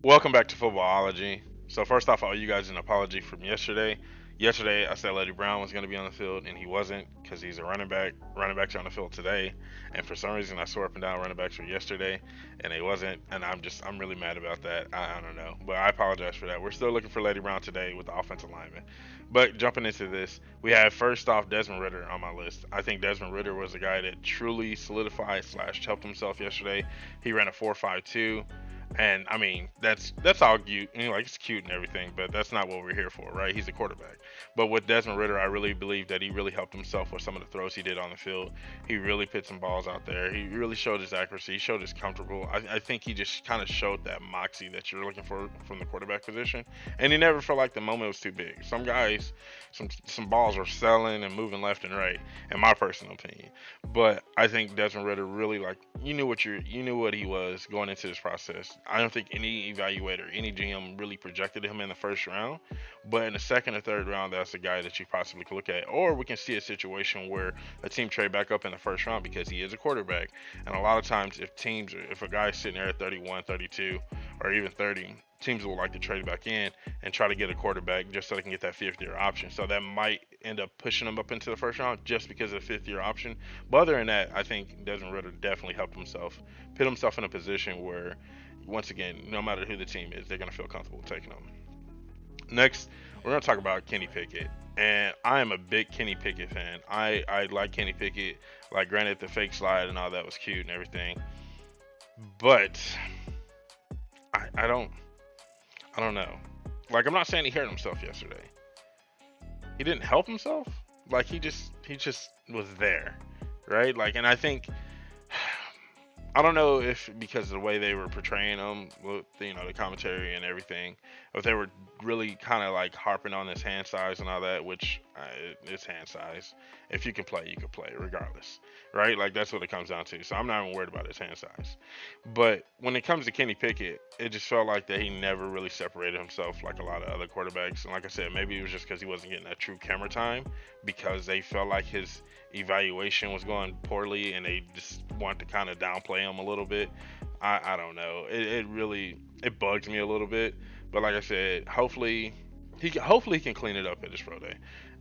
Welcome back to Footballology. So first off, I owe you guys an apology from yesterday. Yesterday, I said Letty Brown was going to be on the field, and he wasn't because he's a running back. Running backs are on the field today, and for some reason, I swore up and down running backs were yesterday, and they wasn't. And I'm really mad about that. I don't know, but I apologize for that. We're still looking for Letty Brown today with the offensive lineman. But jumping into this, we have first off Desmond Ritter on my list. I think Desmond Ritter was a guy that truly solidified slash helped himself yesterday. He ran a 4.52. And I mean, that's all cute. Like it's cute and everything, but that's not what we're here for, right? He's a quarterback. But with Desmond Ritter, I really believe that he really helped himself with some of the throws he did on the field. He really put some balls out there. He really showed his accuracy. He showed his comfortable. I think he just kind of showed that moxie that you're looking for from the quarterback position. And he never felt like the moment was too big. Some guys, some balls were selling and moving left and right, in my personal opinion. But I think Desmond Ritter really like you knew what he was going into this process. I don't think any evaluator, any GM really projected him in the first round, but in the second or third round, that's a guy that you possibly could look at. Or we can see a situation where a team trade back up in the first round because he is a quarterback. And a lot of times, if a guy's sitting there at 31, 32, or even 30, teams will like to trade back in and try to get a quarterback just so they can get that fifth year option. So that might end up pushing them up into the first round just because of the fifth year option. But other than that, I think Desmond Ritter definitely helped himself, put himself in a position where, once again, no matter who the team is, they're going to feel comfortable taking them. Next, we're going to talk about Kenny Pickett. And I am a big Kenny Pickett fan. I like Kenny Pickett. Like, granted, the fake slide and all that was cute and everything. But I don't know. Like, I'm not saying he hurt himself yesterday. He didn't help himself. Like, he just was there, right? Like, and I think I don't know if because of the way they were portraying him, with the commentary and everything, if they were really kind of like harping on his hand size and all that, which it's hand size. If you can play, you can play, regardless, right? Like that's what it comes down to. So I'm not even worried about his hand size. But when it comes to Kenny Pickett, it just felt like that he never really separated himself like a lot of other quarterbacks. And like I said, maybe it was just because he wasn't getting that true camera time because they felt like his evaluation was going poorly and they just want to kind of downplay him a little bit. I don't know. It really it bugs me a little bit. But like I said, hopefully he can clean it up at his pro day.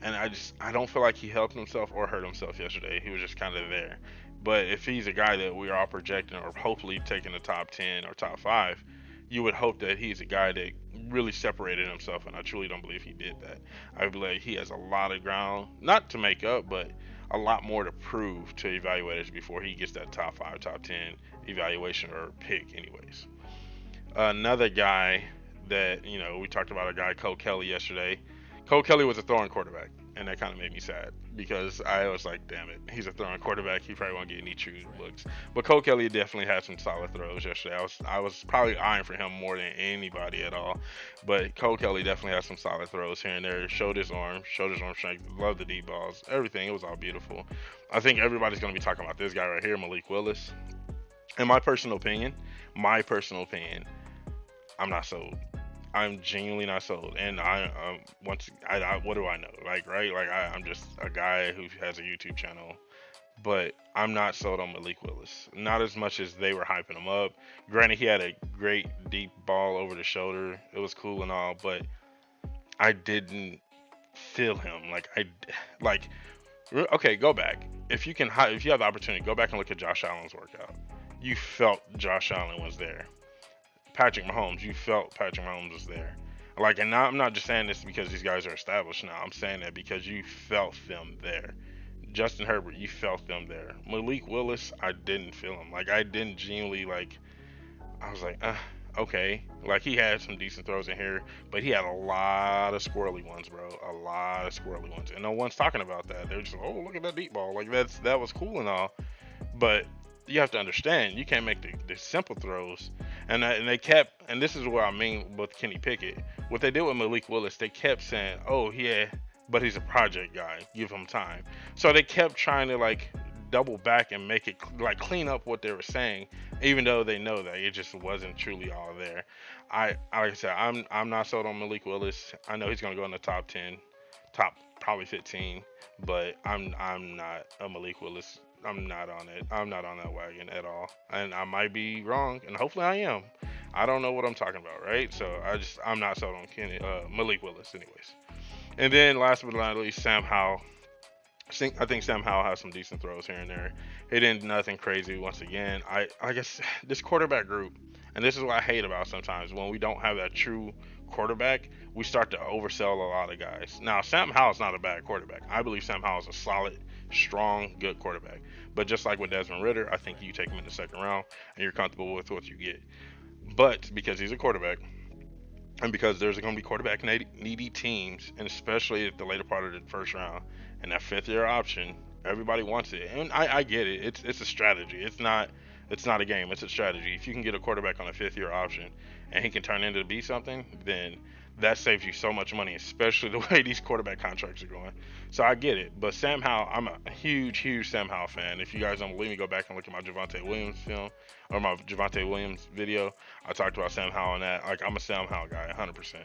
And I don't feel like he helped himself or hurt himself yesterday. He was just kind of there. But if he's a guy that we are all projecting or hopefully taking the top 10 or top 5, you would hope that he's a guy that really separated himself, and I truly don't believe he did that. I believe he has a lot of ground, not to make up, but a lot more to prove to evaluators before he gets that top 5, top 10 evaluation or pick, anyways. Another guy that, we talked about a guy, Cole Kelly, yesterday. Cole Kelly was a throwing quarterback, and that kind of made me sad because I was like, damn it, he's a throwing quarterback. He probably won't get any true looks. But Cole Kelly definitely had some solid throws yesterday. I was probably eyeing for him more than anybody at all. But Cole Kelly definitely had some solid throws here and there. Showed his arm strength, loved the deep balls, everything. It was all beautiful. I think everybody's going to be talking about this guy right here, Malik Willis. In my personal opinion, I'm not sold. I'm genuinely not sold. And what do I know? Like, right? Like, I'm just a guy who has a YouTube channel, but I'm not sold on Malik Willis. Not as much as they were hyping him up. Granted, he had a great deep ball over the shoulder. It was cool and all, but I didn't feel him. Like, okay, go back. If you have the opportunity, go back and look at Josh Allen's workout. You felt Josh Allen was there. Patrick Mahomes, you felt Patrick Mahomes was there. Like, and I'm not just saying this because these guys are established now. I'm saying that because you felt them there. Justin Herbert, you felt them there. Malik Willis, I didn't feel him. Like, I didn't genuinely, like, I was like, okay. Like, he had some decent throws in here, but he had a lot of squirrely ones, bro. A lot of squirrely ones. And no one's talking about that. They're just, oh, look at that deep ball. Like, that was cool and all. But you have to understand, you can't make the simple throws. And they kept, and this is what I mean with Kenny Pickett. What they did with Malik Willis, they kept saying, oh, yeah, but he's a project guy. Give him time. So they kept trying to, like, double back and make it, like, clean up what they were saying, even though they know that it just wasn't truly all there. Like I said, I'm not sold on Malik Willis. I know he's going to go in the top 10, top probably 15, but I'm not a Malik Willis. I'm not on it. I'm not on that wagon at all. And I might be wrong, and hopefully I am. I don't know what I'm talking about, right? So I'm not sold on Malik Willis, anyways. And then last but not least, Sam Howell. I think Sam Howell has some decent throws here and there. He didn't nothing crazy once again. I guess this quarterback group, and this is what I hate about sometimes when we don't have that true quarterback, we start to oversell a lot of guys. Now Sam Howell's not a bad quarterback. I believe Sam Howell's a solid, strong, good quarterback. But just like with Desmond Ritter, I think you take him in the second round and you're comfortable with what you get. But because he's a quarterback, and because there's going to be quarterback needy teams, and especially at the later part of the first round, and that fifth year option, everybody wants it, and I get it. It's a strategy. It's not a game. It's a strategy. If you can get a quarterback on a fifth year option, and he can turn into be something, then that saves you so much money, especially the way these quarterback contracts are going. So I get it. But Sam Howell, I'm a huge Sam Howell fan. If you guys don't believe me, go back and look at my Javante Williams film or my Javante Williams video. I talked about Sam Howell and that. Like, I'm a Sam Howell guy, 100%.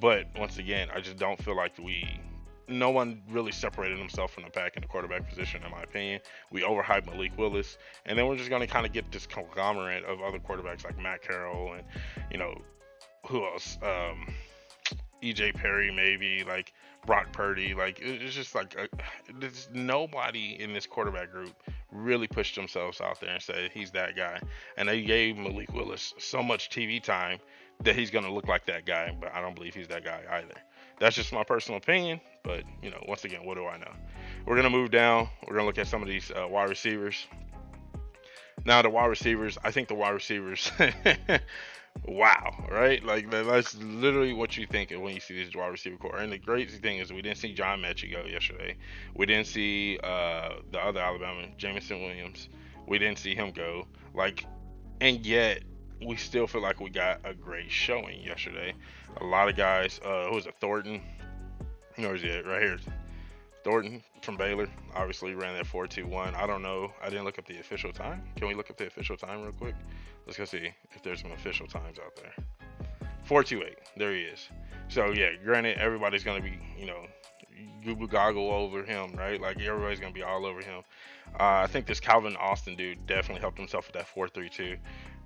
But once again, I just don't feel like no one really separated himself from the pack in the quarterback position, in my opinion. We overhyped Malik Willis, and then we're just going to kind of get this conglomerate of other quarterbacks like Matt Carroll and, you know, who else? EJ Perry, maybe, like Brock Purdy. Like, it's just like there's nobody in this quarterback group really pushed themselves out there and said he's that guy. And they gave Malik Willis so much TV time that he's going to look like that guy, but I don't believe he's that guy either. That's just my personal opinion, but once again, what do I know? We're going to move down. We're going to look at some of these wide receivers. Now, the wide receivers, I think the wide receivers, wow, right? Like, that's literally what you think of when you see this wide receiver core. And the crazy thing is, we didn't see John Mechie go yesterday. We didn't see the other Alabama, Jameson Williams. We didn't see him go. Like, and yet, we still feel like we got a great showing yesterday. A lot of guys, who was it, Thornton? Where is he at? Right here. Thornton from Baylor obviously ran that 4.21. I don't know. I didn't look up the official time. Can we look up the official time real quick? Let's go see if there's some official times out there. 4.28. There he is. So, yeah, granted, everybody's going to be, Google goggle over him, right? Like, everybody's going to be all over him. I think this Calvin Austin dude definitely helped himself with that 4.32.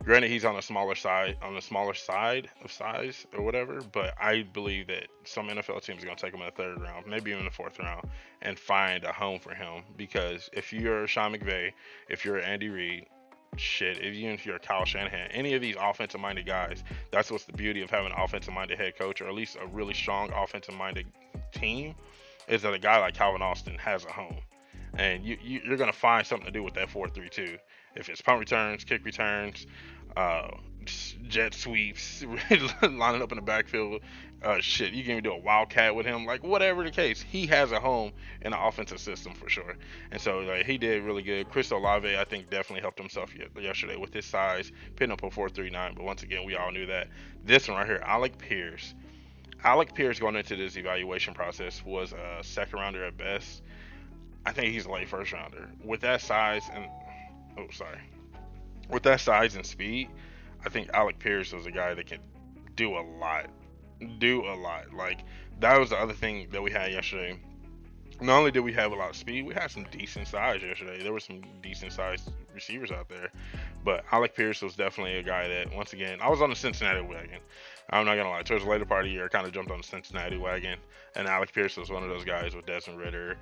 Granted, he's on the smaller side of size or whatever, but I believe that some NFL teams are going to take him in the third round, maybe even the fourth round, and find a home for him. Because if you're Sean McVay, if you're Andy Reid, even if you're Kyle Shanahan, any of these offensive-minded guys, that's what's the beauty of having an offensive-minded head coach, or at least a really strong offensive-minded team, is that a guy like Calvin Austin has a home. And you're going to find something to do with that 4.32. If it's punt returns, kick returns, jet sweeps, lining up in the backfield, you can even do a wildcat with him. Like, whatever the case, he has a home in the offensive system for sure. And so, like, he did really good. Chris Olave, I think, definitely helped himself yesterday with his size, pitting up a 4.39. But once again, we all knew that. This one right here, Alec Pierce. Alec Pierce going into this evaluation process was a second rounder at best. I think he's a late first rounder. With that size and speed, I think Alec Pierce was a guy that can do a lot. Like, that was the other thing that we had yesterday. Not only did we have a lot of speed, we had some decent size yesterday. There were some decent sized receivers out there. But Alec Pierce was definitely a guy that, once again, I was on the Cincinnati wagon. I'm not going to lie. Towards the later part of the year, I kind of jumped on the Cincinnati wagon. And Alec Pierce was one of those guys with Desmond Ritter,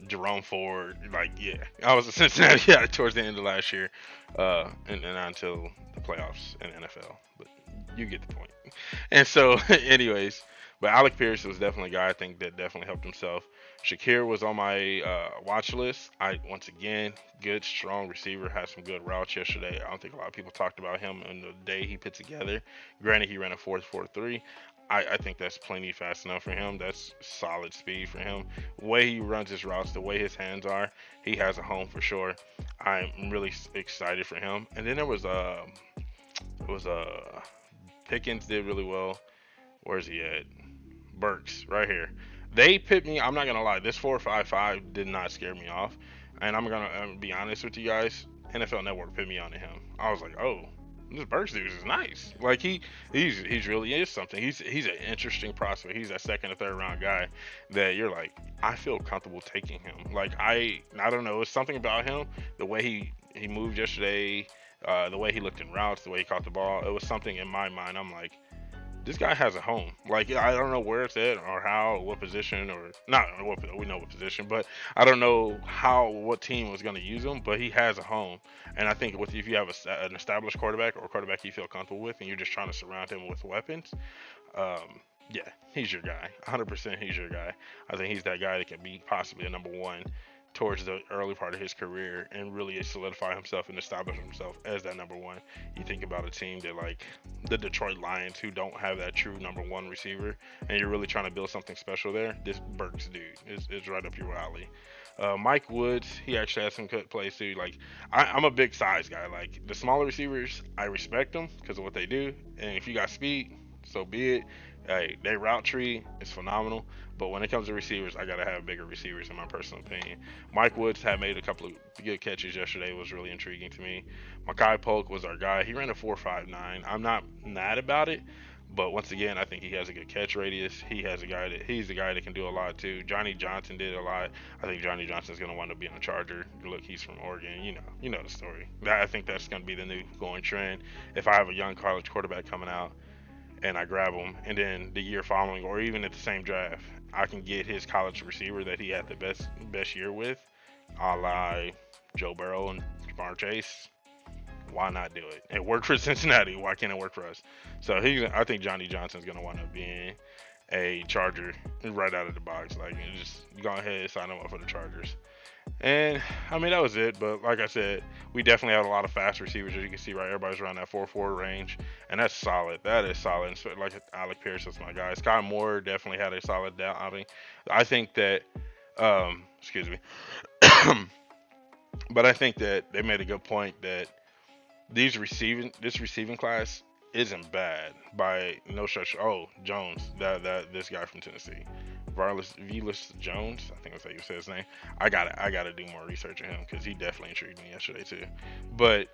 Jerome Ford. Like, yeah, I was a Cincinnati guy towards the end of last year, and not until the playoffs in the NFL. But you get the point. And so, anyways, but Alec Pierce was definitely a guy I think that definitely helped himself. Shakir was on my watch list. Once again, good, strong receiver, had some good routes yesterday. I don't think a lot of people talked about him in the day he put together. Granted, he ran a 4.43. I think that's plenty fast enough for him. That's solid speed for him. The way he runs his routes, the way his hands are, he has a home for sure. I'm really excited for him. And then there was Pickens did really well. Where's he at? Burks, right here. They picked me. I'm not gonna lie. This 4.55 did not scare me off, and I'm gonna be honest with you guys. NFL Network put me onto him. I was like, oh, this Burks dude is nice. Like, he's really is something. He's an interesting prospect. He's that second or third round guy that you're like, I feel comfortable taking him. Like, I don't know. It's something about him. The way he moved yesterday. The way he looked in routes, the way he caught the ball, it was something in my mind. I'm like, this guy has a home. Like I don't know where it's at or how, what position, or not. We know what position, but I don't know how what team was going to use him. But he has a home, and I think with if you have an established quarterback or a quarterback you feel comfortable with, and you're just trying to surround him with weapons, yeah, he's your guy. 100% he's your guy. I think he's that guy that can be possibly a number one towards the early part of his career and really solidify himself and establish himself as that number one. You think about a team that like the Detroit Lions who don't have that true number one receiver, and you're really trying to build something special there. This Burks dude is right up your alley. Mike Woods, he actually has some good plays too. Like I'm a big size guy. Like the smaller receivers, I respect them because of what they do, and if you got speed, so be it. Hey, their route tree is phenomenal, but when it comes to receivers, I gotta have bigger receivers in my personal opinion. Mike Woods had made a couple of good catches yesterday. Was really intriguing to me. Makai Polk was our guy. He ran a 4.59. I'm not mad about it, but once again, I think he has a good catch radius. He's the guy that can do a lot too. Johnny Johnson did a lot. I think Johnny Johnson's gonna wind up being a Charger. Look, he's from Oregon. You know the story. I think that's gonna be the new going trend. If I have a young college quarterback coming out and I grab him, and then the year following, or even at the same draft, I can get his college receiver that he had the best year with, a la Joe Burrow and Jamar Chase. Why not do it? It worked for Cincinnati. Why can't it work for us? So I think Johnny Johnson's gonna wind up being a Charger right out of the box. Like, just go ahead and sign him up for the Chargers. And I mean that was it. But like I said, we definitely had a lot of fast receivers. As you can see, right, everybody's around that 4.4 range, and that's solid. That is solid. And so, like Alec Pierce, that's my guy. Sky Moore definitely had a solid outing. I think that, excuse me, but I think that they made a good point that this receiving class isn't bad by no stretch. Oh, Jones, that this guy from Tennessee, Velas Jones, I think that's how you say his name. I gotta do more research on him because he definitely intrigued me yesterday too. But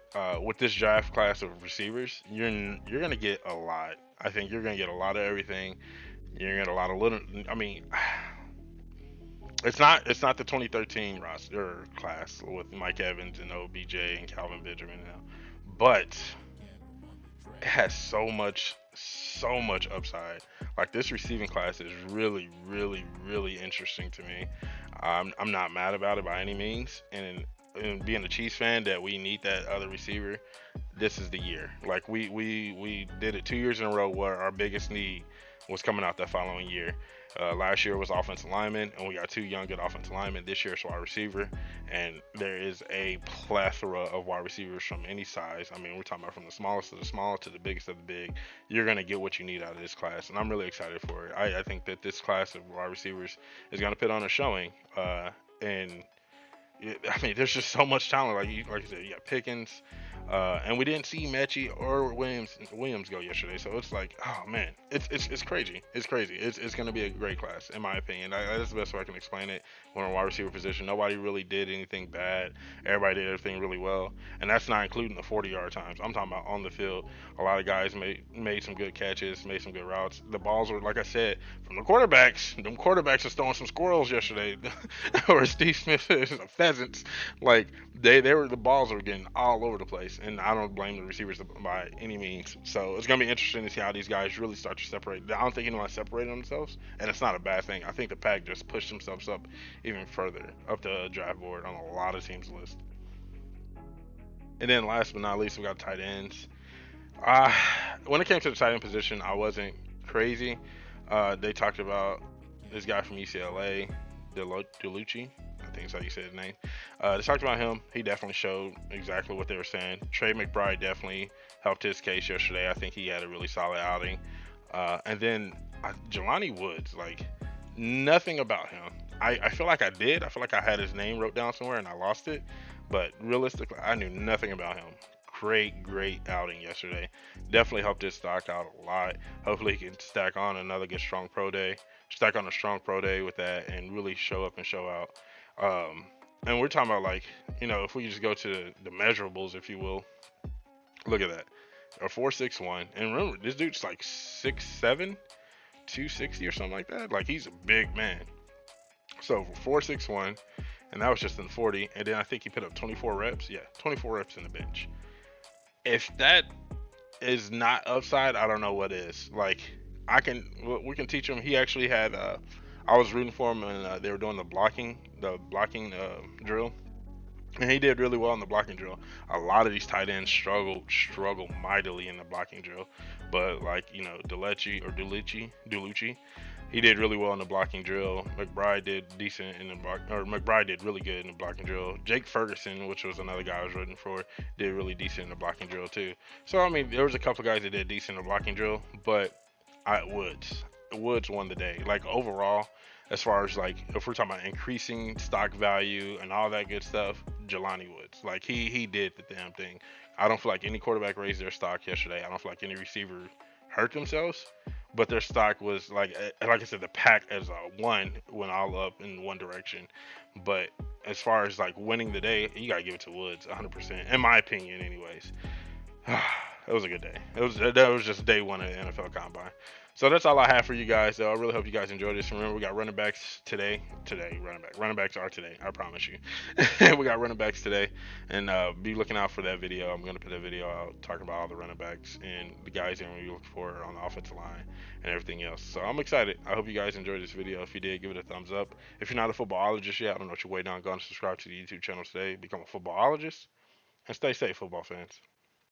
with this draft class of receivers, you're gonna get a lot. I think you're gonna get a lot of everything. You're gonna get a lot of little. I mean, it's not the 2013 roster class with Mike Evans and OBJ and Calvin Benjamin now, but it has so much upside. Like this receiving class is really, really, really interesting to me. I'm not mad about it by any means, and being a Chiefs fan, that we need that other receiver. This is the year. Like we did it 2 years in a row where our biggest need was coming out that following year. Last year was offensive lineman, and we got two young good offensive linemen. This year it's wide receiver, and there is a plethora of wide receivers from any size. I mean, we're talking about from the smallest of the small to the biggest of the big. You're gonna get what you need out of this class, and I'm really excited for it. I think that this class of wide receivers is gonna put on a showing, and I mean, there's just so much talent. Like you said, you got Pickens, and we didn't see Mechie or Williams go yesterday. So it's like, oh man, it's crazy. It's crazy. It's gonna be a great class in my opinion. That's the best way I can explain it. When a wide receiver position, nobody really did anything bad. Everybody did everything really well, and that's not including the 40-yard times. I'm talking about on the field. A lot of guys made some good catches, made some good routes. The balls were, like I said, from the quarterbacks. Them quarterbacks are throwing some squirrels yesterday, or Steve Smith is a pheasants. Like they were, the balls were getting all over the place, and I don't blame the receivers by any means. So it's gonna be interesting to see how these guys really start to separate. I don't think anyone separated themselves, and it's not a bad thing. I think the pack just pushed themselves up even further up the draft board on a lot of teams' list. And then last but not least, we got tight ends. Uh, when it came to the tight end position, I wasn't crazy. They talked about this guy from UCLA, Delucci. I think that's how you say his name. They talked about him. He definitely showed exactly what they were saying. Trey McBride definitely helped his case yesterday. I think he had a really solid outing. And then Jelani Woods, like nothing about him. I feel like I did. I feel like I had his name wrote down somewhere and I lost it. But realistically, I knew nothing about him. Great outing yesterday. Definitely helped his stock out a lot. Hopefully he can stack on another good strong pro day. Stack on a strong pro day with that and really show up and show out. And we're talking about, like, if we just go to the measurables, if you will, look at that. A 4.61. And remember, this dude's like 6'7", 260 or something like that. Like, he's a big man. So 4.61, and that was just in 40. And then I think he put up 24 reps. Yeah, 24 reps in the bench. If that is not upside, I don't know what is. Like, we can teach him. He actually had. I was rooting for him, and they were doing the blocking drill, and he did really well in the blocking drill. A lot of these tight ends struggle mightily in the blocking drill, but like Dulucci, he did really well in the blocking drill. McBride did decent in the block, or McBride did really good in the blocking drill. Jake Ferguson, which was another guy I was rooting for, did really decent in the blocking drill too. So I mean, there was a couple of guys that did decent in the blocking drill, but Woods won the day. Like overall, as far as like if we're talking about increasing stock value and all that good stuff, Jelani Woods, like he did the damn thing. I don't feel like any quarterback raised their stock yesterday. I don't feel like any receiver hurt themselves, but their stock was like I said, the pack as a one went all up in one direction. But as far as like winning the day, you gotta give it to Woods 100%, in my opinion, anyways. It was a good day. That was just day one of the NFL Combine. So that's all I have for you guys. Though I really hope you guys enjoyed this. Remember, we got running backs today. Running backs are today. I promise you. We got running backs today, and be looking out for that video. I'm gonna put that video out talking about all the running backs and the guys that we look for on the offensive line and everything else. So I'm excited. I hope you guys enjoyed this video. If you did, give it a thumbs up. If you're not a footballologist yet, I don't know what you're waiting on. Go and subscribe to the YouTube channel today. Become a footballologist and stay safe, football fans.